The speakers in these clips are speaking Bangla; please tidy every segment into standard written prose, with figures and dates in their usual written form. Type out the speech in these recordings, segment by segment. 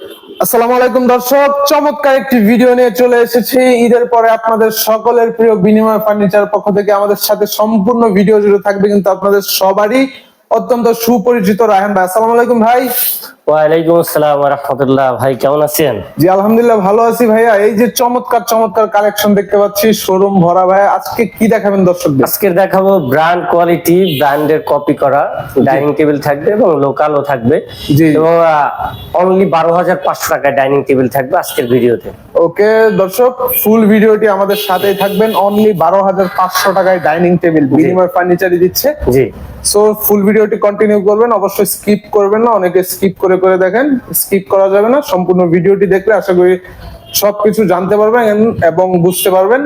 আসসালামু আলাইকুম দর্শক, চমৎকার একটি ভিডিও নিয়ে চলে এসেছি ঈদের পরে আপনাদের সকলের প্রিয় বিনিময় ফার্নিচার পক্ষ থেকে। আমাদের সাথে সম্পূর্ণ ভিডিও জুড়ে থাকবে কিন্তু আপনাদের সবারই অত্যন্ত সুপরিচিত রায়হান ভাই। আসসালামু আলাইকুম ভাই। ওয়ালাইকুম আসসালাম ওয়া রাহমাতুল্লাহ। ভাই কেমন আছেন? জি আলহামদুলিল্লাহ ভালো আছি ভাইয়া। এই যে চমৎকার চমৎকার কালেকশন দেখতে পাচ্ছি, শোরুম ভরা ভাইয়া। আজকে কি দেখাবেন দর্শকদের? আজকে দেখাবো ব্র্যান্ড কোয়ালিটি, ব্র্যান্ডের কপি করা ডাইনিং টেবিল থাকবে এবং লোকালও থাকবে। জি। এবং অনলি 12,500 টাকায় ডাইনিং টেবিল থাকবে আজকের ভিডিওতে। ওকে দর্শক, ফুল ভিডিওটি আমাদের সাথেই থাকবেন। অনলি 12,500 টাকায় ডাইনিং টেবিল বিনিময় ফার্নিচারই দিচ্ছে। জি। সো ফুল ভিডিওটি কন্টিনিউ করবেন, অবশ্যই স্কিপ করবেন না। অনেকে স্কিপ করে করে দেখেন, স্কিপ করা যাবে না। সম্পূর্ণ ভিডিওটি দেখলে আশা করি সবকিছু জানতে পারবেন এবং বুঝতে পারবেন।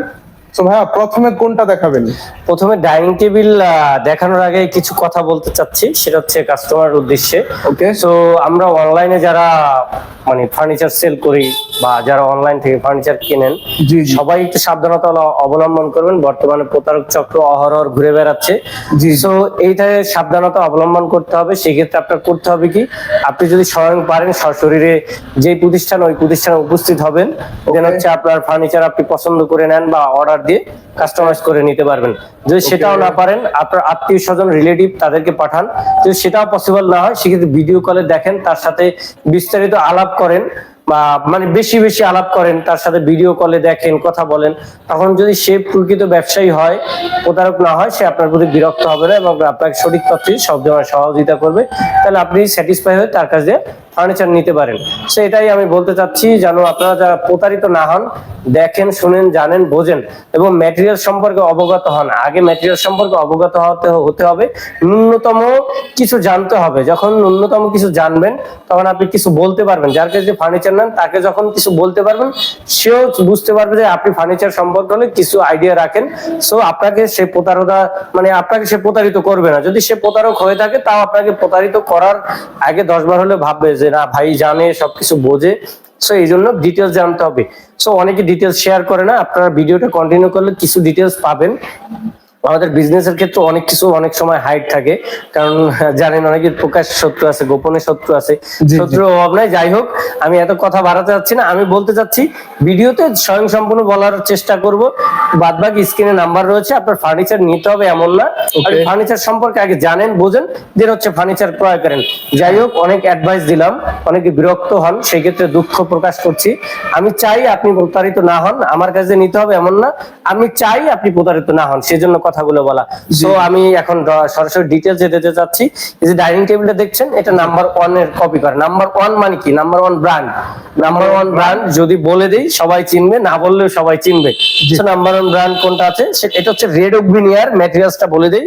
সো ভাইয়া প্রথমে কোনটা দেখাবেন? প্রথমে ডাইনিং টেবিল দেখানোর আগে কিছু কথা বলতে চাচ্ছি, সেটা হচ্ছে কাস্টমারের উদ্দেশ্যে। ওকে। সো আমরা অনলাইনে যারা মানে ফার্নিচার সেল করি বা যারা অনলাইন থেকে ফার্নিচার কেনেন, জি জি সবাই একটু সাবধানতা অবলম্বন করবেন। বর্তমানে প্রতারক চক্র অহরহ ঘুরে বেড়াচ্ছে। জি। সো এইটায় সাবধানতা অবলম্বন করতে হবে। সেক্ষেত্রে আপনার করতে হবে কি, আপনি যদি স্বয়ং পারেন সশরীরে যে প্রতিষ্ঠান, ওই প্রতিষ্ঠানে উপস্থিত হবেন। দেন হচ্ছে আপনার ফার্নিচার আপনি পছন্দ করে নেন বা অর্ডার দিয়ে কাস্টমাইজ করে নিতে পারবেন। যদি সেটাও না পারেন, আপনার আত্মীয় স্বজন রিলেটিভ তাদেরকে পাঠান। যদি সেটাও পসিবল না হয়, সেক্ষেত্রে ভিডিও কলে দেখেন, তার সাথে বিস্তারিত আলাপ করেন বা মানে বেশি বেশি আলাপ করেন, তার সাথে ভিডিও কলে দেখেন, কথা বলেন। তখন যদি সে প্রকৃত ব্যবসায়ী হয়, প্রতারক না হয়, সে আপনার প্রতি বিরক্ত হবে না এবং আপনাকে সঠিক তথ্যে সব ধরনের সহযোগিতা করবে। তাহলে আপনি স্যাটিসফাই হয়ে তার কাছে ফার্নিচার নিতে পারেন। সেটাই আমি বলতে চাচ্ছি, যেন আপনারা যারা প্রতারিত না হন, দেখেন, শুনেন, জানেন, বোঝেন এবং ম্যাটেরিয়াল সম্পর্কে অবগত হন। আগে ম্যাটেরিয়াল সম্পর্কে অবগত হতে হবে, ন্যূনতম কিছু জানতে হবে। যখন ন্যূনতম কিছু জানবেন, তখন আপনি কিছু বলতে পারবেন। যার কাছে ফার্নিচার নেন, তাকে যখন কিছু বলতে পারবেন, সেও বুঝতে পারবে যে আপনি ফার্নিচার সম্পর্কে হলে কিছু আইডিয়া রাখেন। সো আপনাকে সে আপনাকে সে প্রতারিত করবে না। যদি সে প্রতারক হয়ে থাকে, তাও আপনাকে প্রতারিত করার আগে 10 বার হলে ভাববে যে না, ভাই জানে, সবকিছু বোঝে। সো এই জন্য ডিটেলস জানতে হবে। সো অনেকে ডিটেলস শেয়ার করে না। আপনারা ভিডিওটা কন্টিনিউ করলে কিছু ডিটেলস পাবেন। আমাদের বিজনেসের ক্ষেত্রে অনেক কিছু অনেক সময় হাইড থাকে, কারণ জানেন অনেকের প্রকাশ শত্রু আছে, গোপনে শত্রু আছে। শত্রুর অভাব নাই। যাই হোক, আমি এত কথা বাড়াতে চাচ্ছি না। আমি বলতে চাচ্ছি, ভিডিওতে স্বয়ং সম্পূর্ণ বলার চেষ্টা করব। বাদ বাকি স্ক্রিনে নাম্বার রয়েছে। আপনার ফার্নিচার নিতে হবে এমন না, আপনি ফার্নিচার সম্পর্কে আগে জানেন, বোঝেন, দেন হচ্ছে ফার্নিচার ক্রয় করেন। যাই হোক, অনেক অ্যাডভাইস দিলাম, অনেকে বিরক্ত হন, সেই ক্ষেত্রে দুঃখ প্রকাশ করছি। আমি চাই আপনি প্রতারিত না হন। আমার কাছে নিতে হবে এমন না, আমি চাই আপনি প্রতারিত না হন, সেজন্য কথাগুলো বলা। সো আমি এখন সরাসরি ডিটেইলসে যেতে চাচ্ছি। এই যে ডাইনিং টেবিলটা দেখছেন, এটা নাম্বার 1 এর কপি করা। নাম্বার 1 মানে কি? Number 1 brand. নাম্বার 1 ব্র্যান্ড যদি বলে দেই, সবাই চিনবে, না বললেও সবাই চিনবে। সো নাম্বার 1 ব্র্যান্ড কোনটা আছে, এটা হচ্ছে রেড ওক ভিনিয়ার। ম্যাটেরিয়ালসটা বলে দেই,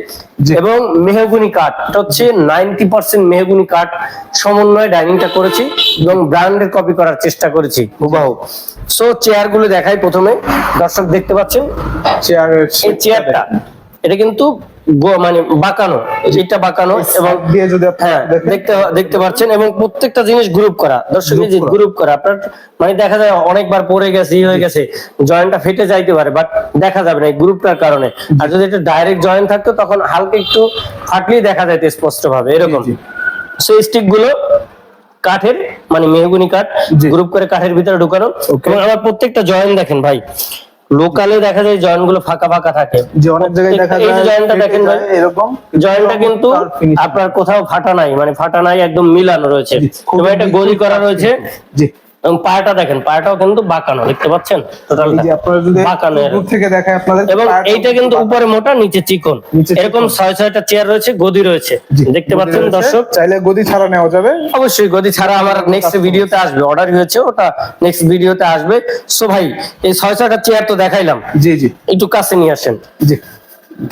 এবং মেহগনি কাঠ। এটা হচ্ছে 90% মেহগনি কাঠ সমন্বয়ে ডাইনিংটা করেছি এবং ব্র্যান্ডের কপি করার চেষ্টা করেছি হুবহু। সো চেয়ার গুলো দেখাই প্রথমে। দর্শক দেখতে পাচ্ছেন এই চেয়ারটা, এটা কিন্তু মানে বাঁকানো, এটা বাঁকানো এবং দেখতে পাচ্ছেন, এবং প্রত্যেকটা জিনিস গ্রুপ করা। দর্শক এই যে গ্রুপ করা, আপনার মানে দেখা যায় অনেকবার পড়ে গেছে, হয়ে গেছে, জয়েন্টটা ফেটে যাইতে পারে, বাট দেখা যাবে না এই গ্রুপটার কারণে। আর যদি এটা ডাইরেক্ট জয়েন্ট থাকতো, তখন হালকা একটু ফাটলেই দেখা যেত স্পষ্ট ভাবে, এরকম। সো স্টিক গুলো কাঠের, মানে মেহগনি কাঠ গ্রুপ করে কাঠের ভিতরে ঢুকানো। এবং আমার প্রত্যেকটা জয়েন্ট দেখেন ভাই, লোকালে দেখা যায় জয়েন্ট গুলো ফাঁকা ফাঁকা থাকে, যে অনেক জায়গায় দেখা যায়। এই জয়েন্টটা দেখেন ভাই, এরকম জয়েন্টটা কিন্তু আপনার কোথাও ফাটা নাই, মানে ফাটা নাই, একদম মিলানো রয়েছে। এবং এটা গদি করা রয়েছে। জি। এবং পায়াটা দেখেন, পায়াটাও কিন্তু বাঁকানো, দেখতে পাচ্ছেন টোটালটা বাঁকানো থেকে দেখায় আপনাদের। এবং এইটা কিন্তু উপরে মোটা, নিচে চিকন, এরকম 6-6টা চেয়ার রয়েছে, গদি রয়েছে, দেখতে পাচ্ছেন দর্শক। চাইলে গদি ছাড়া নেওয়া যাবে, অবশ্যই গদি ছাড়া আমার নেক্সট ভিডিওতে আসবে, অর্ডার হয়েছে, ওটা নেক্সট ভিডিওতে আসবে। সো ভাই, এই 6-6টা চেয়ার তো দেখাইলাম, জি জি, একটু কাছে নিয়ে আসেন। জি,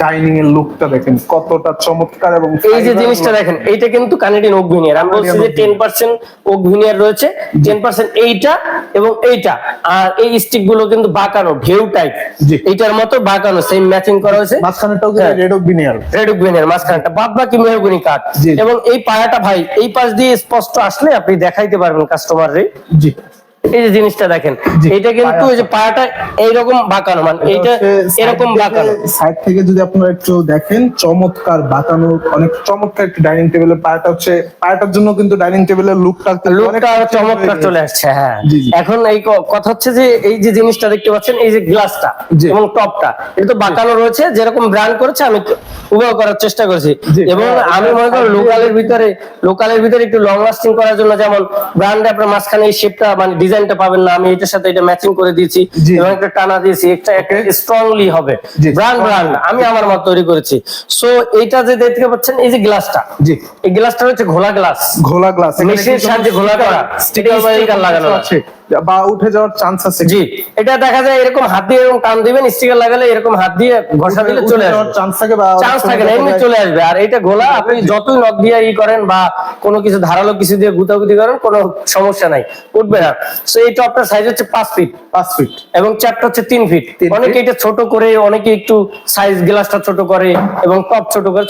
ডাইনিং এর লুকটা দেখেন কতটা চমৎকার। এবং এই যে জিনিসটা দেখেন, এইটা কিন্তু কানেডিয়ান ওক ভিনিয়ার। আমি বলছি যে 10% ওক ভিনিয়ার রয়েছে, 10% এইটা এবং এইটা। আর এই স্টিক গুলো কিন্তু বাঁকানো, ভেউ টাইপ, এইটার মতো বাঁকানো, সেম ম্যাচিং করা হয়েছে। মাঝখানেটাও red oak veneer, red oak veneer মাঝখানটা, বাদ বাকি মেহগনি কাঠ। এবং এই পায়াটা ভাই, এই পাশ দিয়ে স্পষ্ট আসলে আপনি দেখাইতে পারবেন কাস্টমার রে। জি, এই যে জিনিসটা দেখেন, এটা কিন্তু এই যে পায়াটা এইরকম বাঁকানো, মানে এইটা এরকম বাঁকানো। সাইড থেকে যদি আপনারা একটু দেখেন, চমৎকার বাঁকানো, অনেক চমৎকার একটি ডাইনিং টেবিলের পায়াটা হচ্ছে, পায়াটার জন্য কিন্তু ডাইনিং টেবিলের লুকটা আরো চমৎকার চলে আসছে। হ্যাঁ, জি, জি। এখন এই কথা হচ্ছে যে এই যে জিনিসটা দেখতে পাচ্ছেন, এই যে গ্লাসটা জি। এবং টপটা, এটা তো বাঁকানো রয়েছে, যেরকম ব্র্যান্ড করেছে আমি উভয় করার চেষ্টা করছি। জি। এবং আমি মনে করি লোকালের ভিতরে একটু লং লাস্টিং করার জন্য, যেমন ব্র্যান্ডে আপনার মাঝখানে এই শেপটা মানে ডিজাইনটা পাবেন না, আমি এটার সাথে এটা ম্যাচিং করে দিয়েছি জি। এবং একটা টানা দিয়েছি, একটা স্ট্রংলি হবে। জি। ব্র্যান্ড আমি আমার মত তৈরি করেছি। সো এইটা যে দেখতে পাচ্ছেন, এই যে গ্লাসটা, জি, এই গ্লাসটা হচ্ছে ঘোলা গ্লাস, ঘোলা গ্লাস, মেশিনের সাহায্যে ঘোলা করা, স্টিকার লাগানো আছে বা উঠে যাওয়ার চান্স আছে। জি, এটা দেখা যায় এরকম হাত দিয়ে এরকম টান দিবেন, স্টিকার লাগালে এরকম হাত দিয়ে ঘষা দিলে চলে আসবে, চান্স থাকে বা চান্স থাকে না, এমনি চলে আসবে। আর এটা গোলা, আপনি যতই নখ দিয়ে ই করেন বা কোনো কিছু ধারালো কিছু দিয়ে গুতাগুতি করেন, কোনো সমস্যা নাই, উঠবে না। সো এই টপটার সাইজ হচ্ছে 5 ফিট 5 ফিট এবং চ্যাপটা হচ্ছে 3 ফিট। 3 ফিট। অনেকে এটা ছোট করে, অনেকে একটু সাইজ গ্লাসটা ছোট করে এবং টপ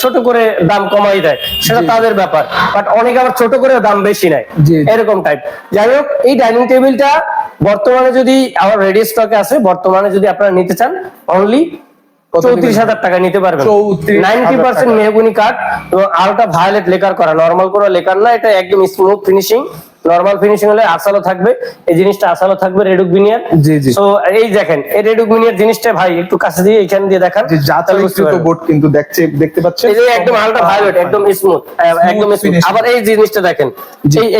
ছোট করে দাম কমাই দেয়, সেটা তাদের ব্যাপার। বাট অনেকে আবার ছোট করে দাম বেশি নেয়, জি। এরকম টাইপ। যাই হোক, এই ডাইনিং টেবিলটা বর্তমানে যদি আমার রেডি স্টকে আছে, বর্তমানে যদি আপনারা নিতে চান, অনলি 34,000 টাকা নিতে পারবেন। 90% মেহগুনি কাঠ এবং আলট্রা ভায়োলেট লেকার করা, নরমাল কোনো লেকার না, এটা একদম স্মুথ ফিনিশিং। নরমাল ফিনিশিং হলে আসালো থাকবে, এই জিনিসটা আসালো থাকবে রেডুক বিনিয়ার। জি, জি। সো এই দেখেন, এই রেডুক বিনিয়ার জিনিসটা ভাই একটু কাছে দিয়ে এখান দিয়ে দেখান, যে জাতাকৃত বোর্ড কিন্তু দেখতে পাচ্ছেন, এই যে একদম আলট্রা ভায়োলেট, একদম স্মুথ, একদম স্মুথ। finishing। আবার এই জিনিসটা দেখেন,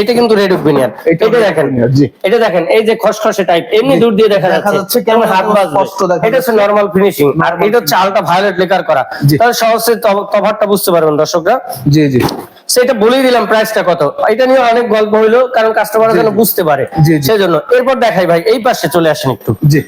এটা কিন্তু রেডুক বিনিয়ার, এটা দেখেন, জি। এটা দেখেন, এই যে খসখসে টাইপ, এমনি দূর দিয়ে দেখা যাচ্ছে, কেমন হাত বাজবে, এটা হচ্ছে নরমাল ফিনিশিং। আর এটা হচ্ছে আলট্রা ভায়োলেট লেকার করা। জি। তাহলে সহজে তফাৎটা বুঝতে পারবেন দর্শকরা। জি, জি। সেটা বলেই দিলাম প্রাইসটা কত, এটা নিয়ে অনেক গল্প হইলো, কারণ কাস্টমাররা যেন বুঝতে পারে, জি, জি। সেজন্য। এরপর দেখাই ভাই, এই পাশে চলে আসেন একটু, জি,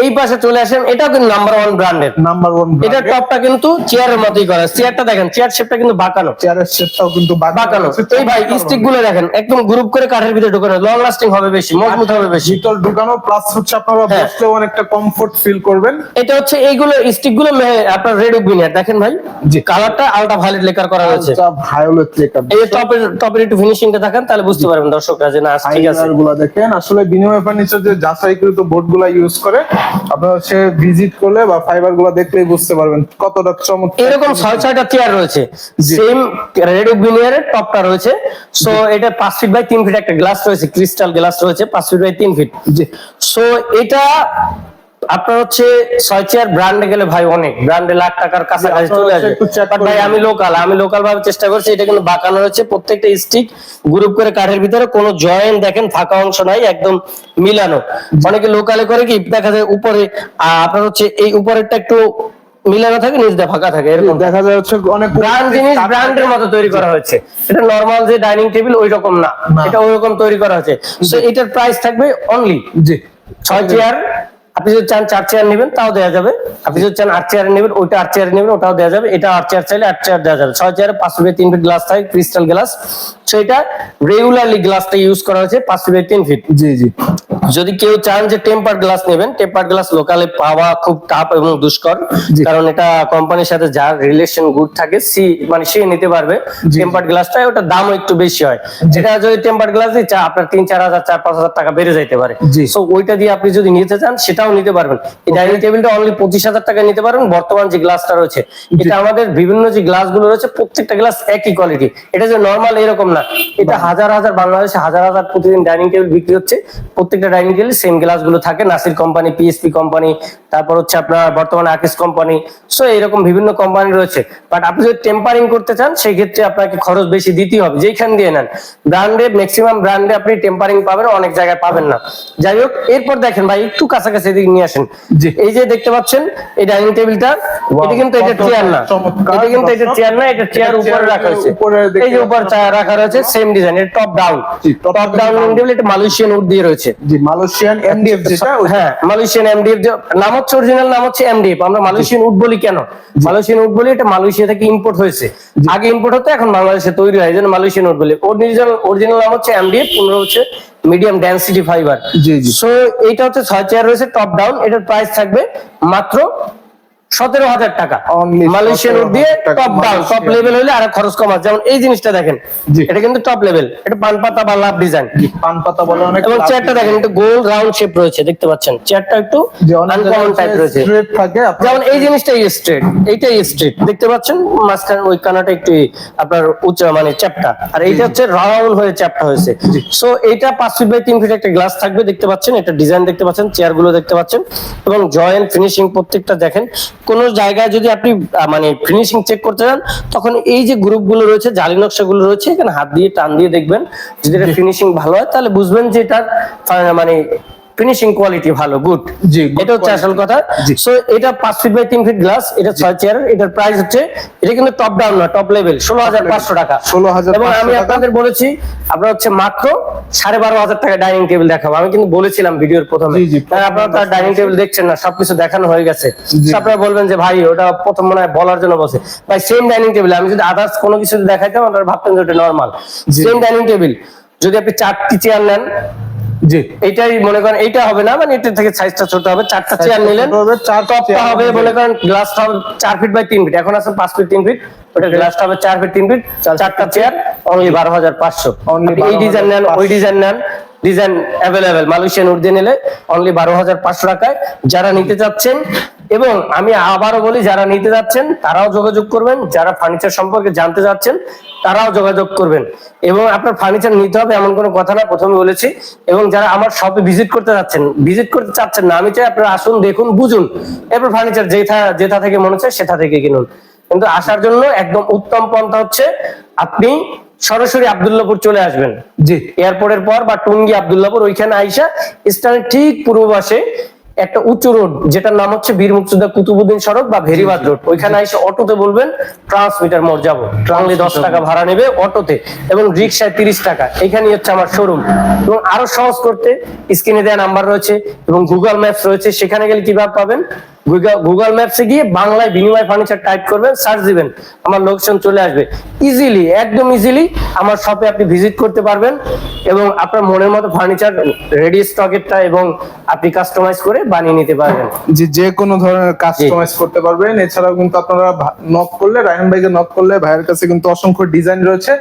এই পাশে চলে আসেন। এটাও কিন্তু নাম্বার 1 ব্র্যান্ডের। নাম্বার 1 এটা টপটা কিন্তু চেয়ারের মতোই করা, চেয়ারটা দেখেন, চেয়ার শেপটা কিন্তু বাঁকানো, চেয়ারের শেপটাও কিন্তু বাঁকানো। এই ভাই স্টিক গুলো দেখেন, একদম গ্রুপ করে কাঠের ভিতরে ঢোকানো, লং লাস্টিং হবে বেশি, মজবুত হবে বেশি। ভিতর ঢুকানো, প্লাস হচ্ছে আপনারা হ্যাঁ। বসলেও অনেকটা কমফোর্ট ফিল করবেন। এটা হচ্ছে এইগুলো স্টিক গুলো আপনার রেডুক বিনিয়ার, দেখেন ভাই, জি। কালারটা আলট্রা ভায়োলেট লেকার করা হয়েছে। Ultra violet lacquer. এই যে টপের একটু ফিনিশিংটা দেখেন, তাহলে বুঝতে পারবেন দর্শকরা যে না ঠিক আছে। গুলা দেখেন, আসলে বিনিময় ফার্নিচার যে যাচাইকৃত বোর্ড গুলা ইউজ করে, আপনারা সে ভিজিট করলে বা ফাইবার গুলা দেখলেই বুঝতে পারবেন কতটা চমৎকার। এরকম 6-6টা চেয়ার রয়েছে, সেম রেডুক বিনিয়ারের টপটা রয়েছে। সো এটা 5 ফিট বাই 3 ফিট একটা গ্লাস রয়েছে, ক্রিস্টাল গ্লাস রয়েছে 5 ফিট বাই 3 ফিট। জি। সো এটা আপনার হচ্ছে 6 চেয়ার ব্র্যান্ডে গেলে ভাই অনেক, ব্র্যান্ডে লাখ টাকার কাছাকাছি চলে আসবে। একটু check বাট ভাই করে আমি লোকাল ভাবে চেষ্টা করছি, এটা কিন্তু বাঁকানো রয়েছে, প্রত্যেকটা স্টিক গ্রুপ করে কাঠের ভিতরে, কোনো জয়েন্ট দেখেন ফাঁকা অংশ নাই, একদম মিলানো। অনেকে লোকালে করে কি দেখা যায় উপরে আপনার হচ্ছে এই উপরেরটা একটু মিলানো থাকে, নিচটা ফাঁকা থাকে, এরকম দেখা যায় হচ্ছে অনেক ব্র্যান্ড জিনিস ব্র্যান্ডের মতো তৈরি করা হয়েছে। এটা নরমাল যে ডাইনিং টেবিল ওই রকম না, এটা ওই রকম তৈরি করা হয়েছে। সো এটার প্রাইস থাকবে অনলি, জি, 6 চেয়ার। আপনি যদি চান 4 চেয়ার নেবেন তাও দেওয়া যাবে, আপনি যদি চান 8 চেয়ার নেবেন, ওইটা 8 চেয়ার নেবেন, ওটাও দেওয়া যাবে। এটা 8 চেয়ার চাইলে 8 চেয়ার দেওয়া যাবে। 6 চেয়ারে 5 ফিট বাই 3 ফিট গ্লাস থাকে, ক্রিস্টাল গ্লাস। সেটা রেগুলারলি গ্লাসটা ইউজ করা হয়েছে 5 ফিট বাই 3 ফিট। জি, জি। যদি কেউ চান যে টেম্পার গ্লাস নেবেন, টেম্পার গ্লাস লোকালে পাওয়া খুব টাফ এবং দুষ্কর, জি। কারণ এটা কোম্পানির সাথে যার রিলেশন গুড থাকে মানে সে নিতে পারবে টেম্পার গ্লাসটা, ওটা দামও একটু বেশি হয়। যেটা যদি টেম্পার গ্লাস দিই আপনার 3-4 হাজার 4-5 হাজার টাকা বেড়ে যাইতে পারে। জি। সো ওইটা দিয়ে আপনি যদি নিতে চান সেটাও নিতে পারবেন। এই ডাইনিং টেবিলটা অনলি 25,000 টাকা নিতে পারবেন। বর্তমান যে গ্লাসটা রয়েছে, এটা আমাদের বিভিন্ন যে গ্লাস গুলো রয়েছে প্রত্যেকটা গ্লাস একই কোয়ালিটি, এটা যে নরমাল এরকম না, এটা হাজার বাংলাদেশে হাজার প্রতিদিন ডাইনিং টেবিল বিক্রি হচ্ছে। প্রত্যেকটা ডাইনিং টেবিল সেম গ্লাস গুলো থাকে, নাসির কোম্পানি, পিএসপি কোম্পানি, তারপর হচ্ছে আপনার বর্তমানে আকিস কোম্পানি। সো এরকম বিভিন্ন কোম্পানি রয়েছে। বাট আপনি যদি টেম্পারিং করতে চান সেই ক্ষেত্রে আপনাকে খরচ বেশি দিতে হবে, যেখান দিয়ে নেন। ব্র্যান্ডে ম্যাক্সিমাম ব্র্যান্ডে আপনি টেম্পারিং পাবেন, অনেক জায়গায় পাবেন না। যাই হোক, এরপর দেখেন ভাই একটু কাছাকাছি এদিকে নিয়ে আসেন। এই যে দেখতে পাচ্ছেন এই ডাইনিং টেবিলটা, এটা কিন্তু এটা চেয়ার না, এটা কিন্তু এটা চেয়ার না, এটা চেয়ার উপরে রাখা হয়েছে। এই যে উপর রাখা রয়েছে সেম ডিজাইন, এটা top down, top down table. এটা মালয়েশিয়ান উড দিয়ে রয়েছে, জি, মালয়েশিয়ান এমডিএফ যেটা, হ্যাঁ মালয়েশিয়ান এমডিএফ নাম হচ্ছে, অরিজিনাল নাম হচ্ছে এমডিএফ। আমরা মালয়েশিয়ান উড বলি কেন? মালয়েশিয়ান উড বলি এটা মালয়েশিয়া থেকে ইম্পোর্ট হয়েছে, আগে ইম্পোর্ট হতো, এখন বাংলাদেশে তৈরি হয়, এই জন্য মালয়েশিয়ান উড বলি। অরিজিনাল নাম হচ্ছে এমডিএফ, 15 হচ্ছে মিডিয়াম ডেনসিটি ফাইবার। জি, জি। সো এইটা হচ্ছে 6 চেয়ার রয়েছে টপ ডাউন। এটার প্রাইস থাকবে মাত্র 17,000 টাকা Only মালয়েশিয়ান উড দিয়ে 17,000 টাকা। Top down, top Malaysian. Level হলে আর খরচ কম আছে। যেমন এই জিনিসটা দেখেন, জি। এটা কিন্তু টপ লেভেল, এটা পান পাতা বা লাভ ডিজাইন। পান পাতা বলে অনেক এবং লাভ চেয়ারটা দেখেন একটু গোল রাউন্ড শেপ রয়েছে, দেখতে পাচ্ছেন চেয়ারটা একটু যে অনেক আনকমন টাইপ রয়েছে। স্ট্রেট থাকে আপনার। যেমন এই জিনিসটা স্ট্রেট, এইটাই স্ট্রেট, দেখতে পাচ্ছেন মাঝখানে ওই কানাটা একটু আপনার উচ্চ মানে চ্যাপটা, আর এইটা হচ্ছে রাউন্ড হয়ে চ্যাপটা হয়েছে। সো এইটা 5 ফিট বাই 3 ফিট একটা গ্লাস থাকবে, দেখতে পাচ্ছেন এটা ডিজাইন দেখতে পাচ্ছেন, চেয়ার গুলো দেখতে পাচ্ছেন এবং জয়েন্ট ফিনিশিং প্রত্যেকটা দেখেন। কোন জায়গায় যদি আপনি মানে ফিনিশিং চেক করতে চান, তখন এই যে গ্রুপ গুলো রয়েছে, জালি নকশা গুলো রয়েছে, এখানে হাত দিয়ে টান দিয়ে দেখবেন। যদি এটা ফিনিশিং ভালো হয় তাহলে বুঝবেন যে এটার মানে ফিনিশিং কোয়ালিটি ভালো, গুড। জি, good এটা হচ্ছে আসল কথা। জি। সো এটা 5 ফিট বাই 3 ফিট গ্লাস, এটা 6 চেয়ার, এটার প্রাইস হচ্ছে, এটা কিন্তু টপ ডাউন না, টপ লেভেল, 16,500 টাকা। 16,500 এবং আমি টাকা। আপনাদের বলেছি আপনার হচ্ছে মাত্র 12,500 টাকা ডাইনিং টেবিল দেখাবো। আমি কিন্তু বলেছিলাম ভিডিওর প্রথমে, জি, জি, হ্যাঁ, আপনারা তার ডাইনিং টেবিল দেখছেন না, সবকিছু দেখানো হয়ে গেছে। জি। তো আপনারা বলবেন যে ভাই ওটা প্রথম মনে হয় বলার জন্য বসে, ভাই সেম ডাইনিং টেবিল আমি যদি আদার্স কোনো কিছু দেখাইতাম আপনারা ভাবতেন যে ওটা নরমাল। জি। সেম ডাইনিং টেবিল যদি আপনি 4টি চেয়ার নেন, জি, এইটাই মনে করেন, এইটা হবে না, মানে এটা থেকে সাইজটা ছোট হবে, 4টা চেয়ার নিলেন, ছোট হবে, 4 টপটা চেয়ার হবে হবে। মনে করেন গ্লাসটা হবে 4 ফিট বাই 3 ফিট, এখন আছে 5 ফিট 3 ফিট, ওটা গ্লাসটা হবে 4 ফিট 3 ফিট, 4টা চেয়ার অনলি 12,500। Only আপনি এই ডিজাইন নেন, 12,500 ওই ডিজাইন নেন, ডিজাইন অ্যাভেলেবেল মালয়েশিয়ান উড দিয়ে নিলে অনলি 12,500 টাকায়। যারা নিতে চাচ্ছেন, এবং আমি আবারও বলি যারা নিতে যাচ্ছেন তারাও যোগাযোগ করবেন, যারা ফার্নিচার সম্পর্কে জানতে যাচ্ছেন তারাও যোগাযোগ করবেন। এবং আপনার ফার্নিচার নিতে হবে এমন কোনো কথা না, প্রথমে বলেছি। এবং যারা আমার শপে ভিজিট করতে যাচ্ছেন, ভিজিট করতে চাচ্ছেন না, আমি চাই আপনারা আসুন, দেখুন, বুঝুন, এরপর ফার্নিচার যেটা থেকে মনে হচ্ছে সেটা থেকে কিনুন। কিন্তু আসার জন্য একদম উত্তম পন্থা হচ্ছে আপনি সরাসরি আব্দুল্লাহপুর চলে আসবেন, জি, এয়ারপোর্টের পর, বা টুঙ্গি আব্দুল্লাহপুর, ওইখানে আইসা স্থানের ঠিক পূর্ব পাশে একটা উঁচু রোড, যেটার নাম হচ্ছে বীর মুক্তিযোদ্ধা কুতুবুদ্দিন সড়ক বা ভেরিবাদ রোড, ওইখানে এসে অটোতে বলবেন ট্রান্সমিটার মোড় যাবো, অনলি 10 টাকা ভাড়া নেবে অটোতে, এবং রিক্সায় 30 টাকা। এখানেই হচ্ছে আমার শোরুম। এবং আরো সহজ করতে স্ক্রিনে দেওয়া নাম্বার রয়েছে এবং গুগল ম্যাপস রয়েছে, সেখানে গেলে কিভাবে পাবেন, গুগল ম্যাপসে গিয়ে বাংলায় বিনিময় ফার্নিচার টাইপ করবেন, সার্চ দিবেন, আমার লোকেশন চলে আসবে। ইজিলি, একদম ইজিলি আমার শপে আপনি ভিজিট করতে পারবেন এবং আপনার মনের মতো ফার্নিচার রেডি স্টকেরটা এবং আপনি কাস্টমাইজ করে বানিয়ে নিতে পারবেন। যে কোনো ধরনের কাস্টমাইজ করতে পারবেন। এছাড়াও কিন্তু আপনারা নক করলে, রায়হান ভাইকে নক করলে ভাইয়ের কাছে কিন্তু অসংখ্য ডিজাইন রয়েছে,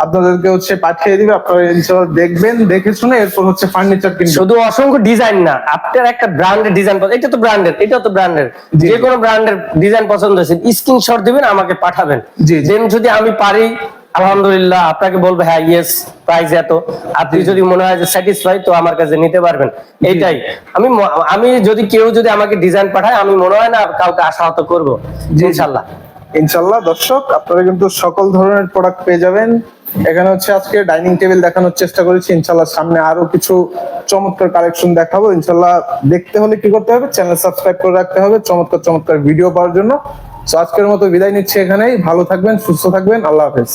আপনাদেরকে হচ্ছে পাঠিয়ে দিবে, আপনারা ইনশাআল্লাহ দেখবেন, দেখে শুনে এরপর হচ্ছে ফার্নিচার কিনবেন। শুধু অসংখ্য ডিজাইন না, আপনার একটা ব্র্যান্ডের ডিজাইন, এটা তো ব্র্যান্ডের, এটা তো ব্র্যান্ডের, জি। যে কোনো ব্র্যান্ডের ডিজাইন পছন্দ হয়েছে স্ক্রিনশট দিবেন, আমাকে পাঠাবেন। জি, জি। দেন যদি আমি পারি আলহামদুলিল্লাহ আপনাকে বলবো হ্যাঁ ইয়েস প্রাইস এত, আপনি যদি মনে হয় যে স্যাটিসফাই তো আমার কাছে নিতে পারবেন। এইটাই আমি যদি কেউ যদি আমাকে ডিজাইন পাঠায়, আমি মনে হয় না কাউকে আশাহত করবো, ইনশাআল্লাহ। ইনশাআল্লাহ দর্শক, আপনারা কিন্তু সকল ধরনের প্রোডাক্ট পেয়ে যাবেন এখানে। হচ্ছে আজকে ডাইনিং টেবিল দেখানোর চেষ্টা করেছি, ইনশাআল্লাহ সামনে আরো কিছু চমৎকার কালেকশন দেখাবো। ইনশাআল্লাহ দেখতে হলে কি করতে হবে, চ্যানেল সাবস্ক্রাইব করে রাখতে হবে চমৎকার চমৎকার ভিডিও পাওয়ার জন্য। তো আজকের মতো বিদায় নিচ্ছি এখানেই, ভালো থাকবেন, সুস্থ থাকবেন, আল্লাহ হাফেজ।